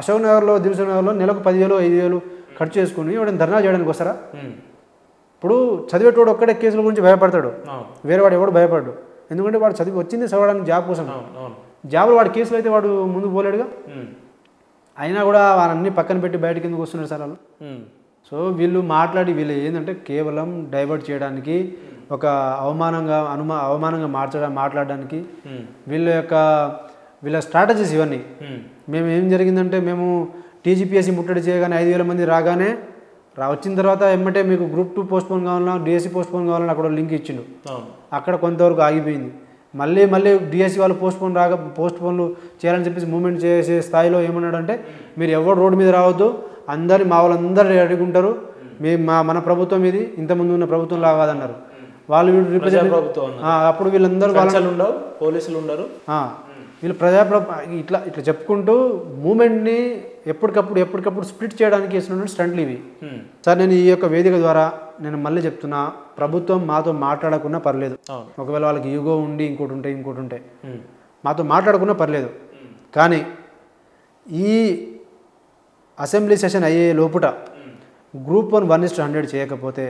అశోక్ నగర్లో దిల్సుఖ్ నగర్లో నెలకు 10,000 5,000 ఖర్చు చేసుకుని వాడిని ధర్నా చేయడానికి వస్తారా? ఇప్పుడు చదివేటోడు ఒక్కడే కేసుల గురించి భయపడతాడు, వేరే వాడు ఎవడు భయపడ్డాడు. ఎందుకంటే వాడు చదివి వచ్చింది చదవడానికి జాబ్ కోసం. జాబ్లో వాడి కేసులు అయితే వాడు ముందుకు పోలేడుగా. అయినా కూడా వాళ్ళన్నీ పక్కన పెట్టి బయటకి ఎందుకు వస్తున్నారు సార్ వాళ్ళు? సో వీళ్ళు వీళ్ళు ఏంటంటే కేవలం డైవర్ట్ చేయడానికి, ఒక అవమానంగా మాట్లాడడానికి వీళ్ళ స్ట్రాటజీస్ ఇవన్నీ. మేము ఏం జరిగిందంటే మేము టీజీపీఎస్సీ ముట్టడి చేయగానే 5,000 మంది రాగానే వచ్చిన తర్వాత ఎమ్మటే మీకు గ్రూప్ 2 పోస్ట్పోన్ కావాలన్నా డిఎస్సీ పోస్ట్పోన్ కావాలన్నా అక్కడ లింక్ ఇచ్చిండు. అక్కడ కొంతవరకు ఆగిపోయింది. మళ్ళీ డిఎస్సీ వాళ్ళు పోస్ట్పోన్లు చేయాలని చెప్పేసి మూవ్మెంట్ చేసే స్థాయిలో ఏమన్నాడంటే మీరు ఎవరు రోడ్డు మీద రావద్దు, మా వాళ్ళందరూ అడుగుంటారు, మన ప్రభుత్వం ఇది ఇంతకుముందు ఉన్న ప్రభుత్వం లాగాదన్నారు వాళ్ళు. అప్పుడు వీళ్ళందరూ పోలీసులు ఉండరు, వీళ్ళు ఇట్లా చెప్పుకుంటూ మూమెంట్ని ఎప్పటికప్పుడు స్ప్లిట్ చేయడానికి వేసిన స్టంట్లు ఇవి. సార్ నేను ఈ యొక్క వేదిక ద్వారా నేను మళ్ళీ చెప్తున్నా, ప్రభుత్వం మాతో మాట్లాడకున్నా పర్లేదు. ఒకవేళ వాళ్ళకి ఈగో ఉండి ఇంకోటి ఉంటే మాతో మాట్లాడకున్నా పర్లేదు. కానీ ఈ అసెంబ్లీ సెషన్ అయ్యే లోపుట గ్రూప్ 1 1:100 చేయకపోతే,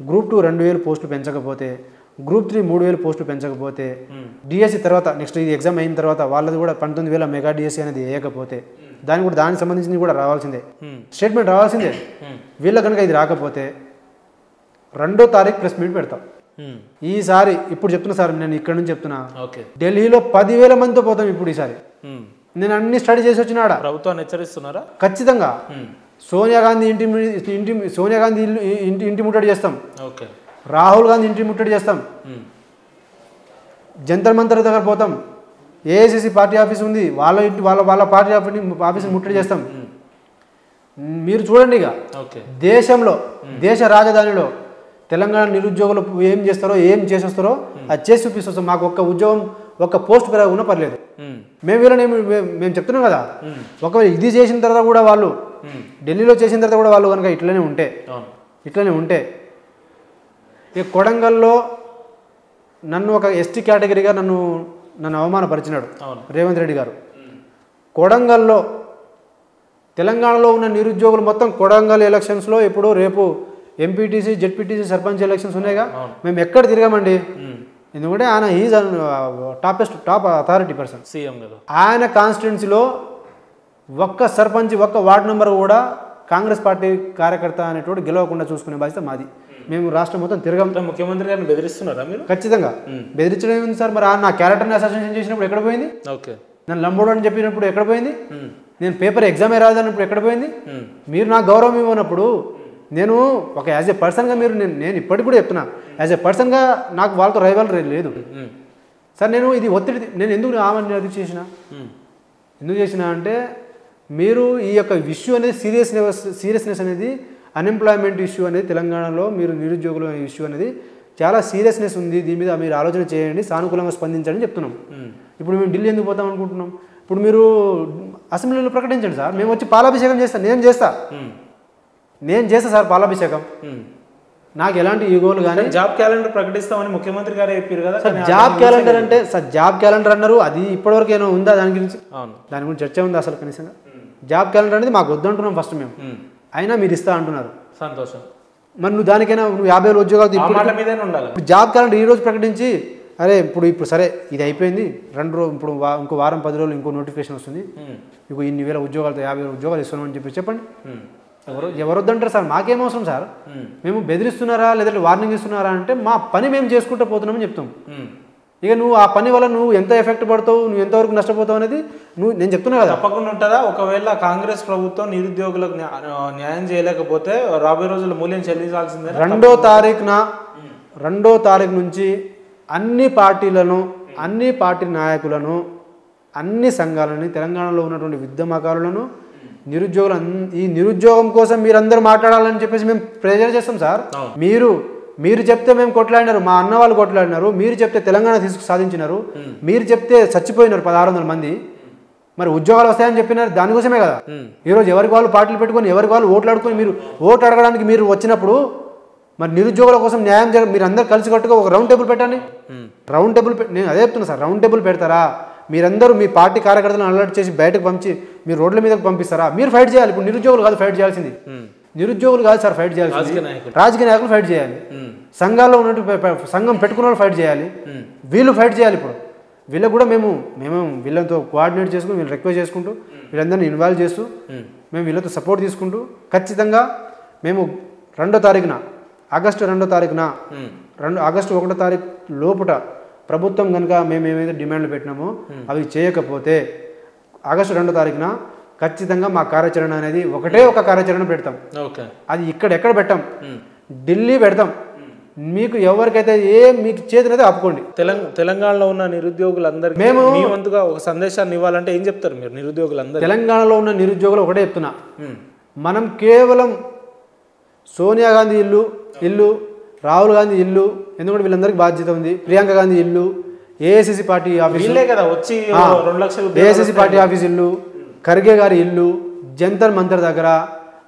గ్రూప్ 2 2,000 పోస్టులు పెంచకపోతే, గ్రూప్ 3 3,000 పోస్టులు పెంచకపోతే, డిఎస్సి తర్వాత నెక్స్ట్ ఇది ఎగ్జామ్ అయిన తర్వాత వాళ్ళది కూడా 19,000 మెగా డిఎస్సి అనేది వేయకపోతే దానికి సంబంధించింది కూడా రావాల్సిందే, స్టేట్మెంట్ రావాల్సిందే. వీళ్ళ కనుక ఇది రాకపోతే 2వ తారీఖు ప్రెస్ మీట్ పెడతాం. ఈసారి ఇప్పుడు చెప్తున్నా సార్, నేను ఇక్కడ నుంచి చెప్తున్నా, ఢిల్లీలో 10,000 మందితో పోతాం ఇప్పుడు ఈసారి. నేను అన్ని స్టడీ చేసి వచ్చినాడ. ప్రభుత్వాన్ని హెచ్చరిస్తున్నారా? ఖచ్చితంగా సోనియా గాంధీ ఇంటి ముట్టడి చేస్తాం, రాహుల్ గాంధీ ఇంటి ముట్టడి చేస్తాం, జంతర్ మంతర్ దగ్గర పోతాం, ఏఐసిసి పార్టీ ఆఫీస్ ఉంది వాళ్ళ పార్టీ ఆఫీస్ని ముట్టడి చేస్తాం. మీరు చూడండి ఇక దేశ రాజధానిలో తెలంగాణ నిరుద్యోగులు ఏం చేస్తారో ఏం చేసేస్తారో అది చేసి చూపిస్తాం. మాకు ఒక్క ఉద్యోగం ఒక్క పోస్ట్ పెరగకుండా పర్లేదు. మేము చెప్తున్నాం కదా, ఒకవేళ ఇది చేసిన తర్వాత కూడా వాళ్ళు ఢిల్లీలో చేసిన తర్వాత కూడా వాళ్ళు కనుక ఇట్లనే ఉంటే ఈ కొడంగల్లో నన్ను ఒక ఎస్టీ కేటగిరీగా నన్ను అవమానపరిచినాడు రేవంత్ రెడ్డి గారు. కొడంగల్లో తెలంగాణలో ఉన్న నిరుద్యోగులు మొత్తం కొడంగల్ ఎలక్షన్స్లో ఇప్పుడు రేపు ఎంపీటీసీ జెడ్పీటీసీ సర్పంచ్ ఎలక్షన్స్ ఉన్నాయిగా, మేము ఎక్కడ తిరగామండి. ఎందుకంటే ఆయన is top authority person, CM కదా. ఆయన కాన్స్టిట్యున్సీలో ఒక్క సర్పంచ్ ఒక్క వార్డు నెంబర్ కూడా కాంగ్రెస్ పార్టీ కార్యకర్త అనేటువంటి గెలవకుండా చూసుకునే బాధ్యత మాది. మేము రాష్ట్రం మొత్తం తిరగం. ముఖ్యమంత్రి గారిని బెదిరిస్తున్నారా మీరు? ఖచ్చితంగా బెదిరించడం ఏముంది సార్. మరి నా క్యారెక్టర్ని అసోసియేషన్ చేసినప్పుడు ఎక్కడ పోయింది? నన్ను లంబోడు అని చెప్పినప్పుడు ఎక్కడ పోయింది? నేను పేపర్ ఎగ్జామే రాదన్నప్పుడు ఎక్కడ పోయింది? మీరు నాకు గౌరవం ఇవ్వనప్పుడు నేను ఒక యాజ్ ఏ పర్సన్గా నేను ఇప్పటికి కూడా చెప్తున్నా, యాజ్ ఏ పర్సన్గా నాకు వాళ్ళతో రైవల్ లేదు సార్. నేను ఇది ఒత్తిడి నేను ఎందుకు ఆమె ఎందుకు చేసిన అంటే మీరు ఈ యొక్క ఇష్యూ అనేది సీరియస్నెస్ అనేది అన్ఎంప్లాయ్మెంట్ ఇష్యూ అనేది తెలంగాణలో మీరు నిరుద్యోగుల ఇష్యూ అనేది చాలా సీరియస్నెస్ ఉంది. దీని మీద మీరు ఆలోచన చేయండి, సానుకూలంగా స్పందించండి చెప్తున్నాం. ఇప్పుడు మేము ఢిల్లీ ఎందుకు పోతాం అనుకుంటున్నాం? ఇప్పుడు మీరు అసెంబ్లీలో ప్రకటించండి సార్, మేము వచ్చి పాలాభిషేకం చేస్తాం. నేను చేస్తా సార్ పాలాభిషేకం. నాకు ఎలాంటి ఈగోలు కానీ. జాబ్ క్యాలెండర్ ప్రకటిస్తామని ముఖ్యమంత్రి గారు చెప్పారు కదా సార్. జాబ్ క్యాలెండర్ అంటే సార్ జాబ్ క్యాలెండర్ అన్నారు, అది ఇప్పటివరకు ఏమైనా ఉందా దాని గురించి? దాని గురించి చర్చ ఉందా అసలు కనీసంగా? జాబ్ క్యాలెండర్ అనేది మాకు వద్దంటున్నాం ఫస్ట్ మేము, అయినా మీరు ఇస్తా అంటున్నారు. సంతోషం. మరి నువ్వు దానికైనా నువ్వు 50,000 ఉద్యోగాలు జాబ్ క్యాలెండర్ ఈరోజు ప్రకటించి అరే ఇప్పుడు సరే ఇది అయిపోయింది, 2 రోజులు ఇప్పుడు ఇంకో వారం 10 రోజులు ఇంకో నోటిఫికేషన్ వస్తుంది, ఇంకో ఇన్ని వేల ఉద్యోగాలతో 50,000 ఉద్యోగాలు ఇస్తున్నామని చెప్పండి. ఎవరు వద్దంటారు సార్? మాకేం అవసరం సార్? మేము బెదిరిస్తున్నారా లేదంటే వార్నింగ్ ఇస్తున్నారా అంటే మా పని మేము చేసుకుంటూ పోతున్నామని చెప్తాం. ఇక నువ్వు ఆ పని వల్ల నువ్వు ఎంత ఎఫెక్ట్ పడతావు, నువ్వు ఎంతవరకు నష్టపోతావు అనేది నేను చెప్తున్నా కదా. తప్పకుండా ఉంటుందా? ఒకవేళ కాంగ్రెస్ ప్రభుత్వం నిరుద్యోగులకు న్యాయం చేయలేకపోతే రాబోయే రోజుల్లో మూల్యం చెల్లించాల్సిందే. 2వ తారీఖు నుంచి అన్ని పార్టీలను, అన్ని పార్టీ నాయకులను, అన్ని సంఘాలని, తెలంగాణలో ఉన్నటువంటి ఉద్యమకారులను, ఈ నిరుద్యోగం కోసం మీరందరూ మాట్లాడాలని చెప్పేసి మేము ప్రెజర్ చేస్తాం సార్. మీరు చెప్తే మేము కొట్లాడినారు, మా అన్న వాళ్ళు కొట్లాడినారు, మీరు చెప్తే తెలంగాణ సాధించినారు, మీరు చెప్తే చచ్చిపోయినారు 1,600 మంది. మరి ఉద్యోగాలు వస్తాయని చెప్పినారు, దానికోసమే కదా. ఈరోజు ఎవరికి వాళ్ళు పార్టీలు పెట్టుకొని ఎవరికి వాళ్ళు ఓట్లు ఆడుకొని మీరు ఓటు అడగడానికి మీరు వచ్చినప్పుడు మరి నిరుద్యోగుల కోసం న్యాయం మీరు అందరు కలిసి కట్టుగా ఒక రౌండ్ టేబుల్ పెట్టండి. రౌండ్ టేబుల్ నేను అదే చెప్తున్నా సార్, రౌండ్ టేబుల్ పెడతారా? మీరందరూ మీ పార్టీ కార్యకర్తలను అలర్ట్ చేసి బయటకు పంపించి మీరు రోడ్ల మీదకి పంపిస్తారా? మీరు ఫైట్ చేయాలి. ఇప్పుడు నిరుద్యోగులు కాదు ఫైట్ చేయాల్సింది, నిరుద్యోగులు కాదు సార్ ఫైట్ చేయాల్సింది, రాజకీయ నాయకులు ఫైట్ చేయాలి. సంఘాల్లో ఉన్నట్టు సంఘం పెట్టుకున్న వాళ్ళు ఫైట్ చేయాలి. వీళ్ళు ఫైట్ చేయాలి. ఇప్పుడు వీళ్ళకు కూడా మేము వీళ్ళతో కోఆర్డినేట్ చేసుకుని వీళ్ళు రిక్వెస్ట్ చేసుకుంటూ వీళ్ళందరినీ ఇన్వాల్వ్ చేస్తూ మేము వీళ్ళతో సపోర్ట్ తీసుకుంటూ ఖచ్చితంగా మేము 2వ తారీఖున ఆగస్టు 2వ తారీఖున ఆగస్టు 1వ తారీఖు లోపుట ప్రభుత్వం కనుక మేము ఏమైతే డిమాండ్లు పెట్టినామో అవి చేయకపోతే ఆగస్టు 2వ తారీఖున ఖచ్చితంగా మా కార్యాచరణ అనేది ఒకటే ఒక కార్యాచరణ పెడతాం. అది ఎక్కడ పెట్టాం, ఢిల్లీ పెడతాం. మీకు ఎవరికైతే మీకు చేతినైతే ఆపుకోండి. తెలంగాణలో ఉన్న నిరుద్యోగులందరికీ మేము వంతుగా ఒక సందేశాన్ని ఇవ్వాలంటే ఏం చెప్తారు మీరు? నిరుద్యోగులందరూ తెలంగాణలో ఉన్న నిరుద్యోగులు ఒకటే చెప్తున్నా, మనం కేవలం సోనియా గాంధీ ఇల్లు రాహుల్ గాంధీ ఇల్లు, ఎందుకంటే వీళ్ళందరికీ బాధ్యత ఉంది, ప్రియాంక గాంధీ ఇల్లు, ఏఐసిసి పార్టీ ఆఫీస్ కదా వచ్చి 2 లక్షలు ఏఐసిసి పార్టీ ఆఫీస్ ఇల్లు, ఖర్గే గారి ఇల్లు, జంతర్ మంతర్ దగ్గర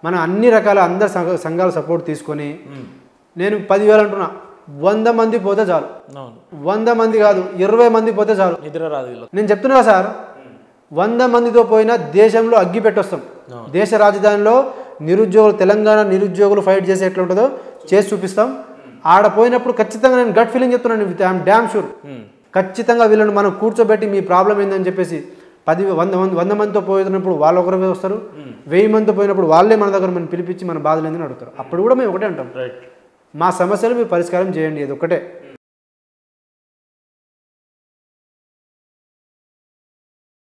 మనం అన్ని రకాల అందరు సంఘాల సపోర్ట్ తీసుకొని నేను 10,000 అంటున్నా, 100 మంది పోతే చాలు. 100 మంది కాదు 20 మంది పోతే చాలు. నిద్ర రాదు. నేను చెప్తున్నా సార్, 100 మందితో పోయినా దేశంలో అగ్గి పెట్టొస్తాం. దేశ రాజధానిలో నిరుద్యోగులు, తెలంగాణ నిరుద్యోగులు ఫైట్ చేసి ఎట్లా ఉంటుందో చేసి చూపిస్తాం. ఆడ పోయినప్పుడు ఖచ్చితంగా నేను గట్ ఫీలింగ్ చెప్తున్నాను, ఐఎమ్ డ్యామ్ షూర్ ఖచ్చితంగా వీళ్ళని మనం కూర్చోబెట్టి మీ ప్రాబ్లం ఏందని చెప్పేసి 100 మందితో పోయినప్పుడు వాళ్ళు ఒకరు వస్తారు, 1000 మందితో పోయినప్పుడు వాళ్ళే మన దగ్గర మనం పిలిపించి మన బాధలు ఏందని అడుగుతారు. అప్పుడు కూడా మేము ఒకటే అంటాం, మా సమస్యలు మీరు పరిష్కారం చేయండి, ఇది ఒకటే.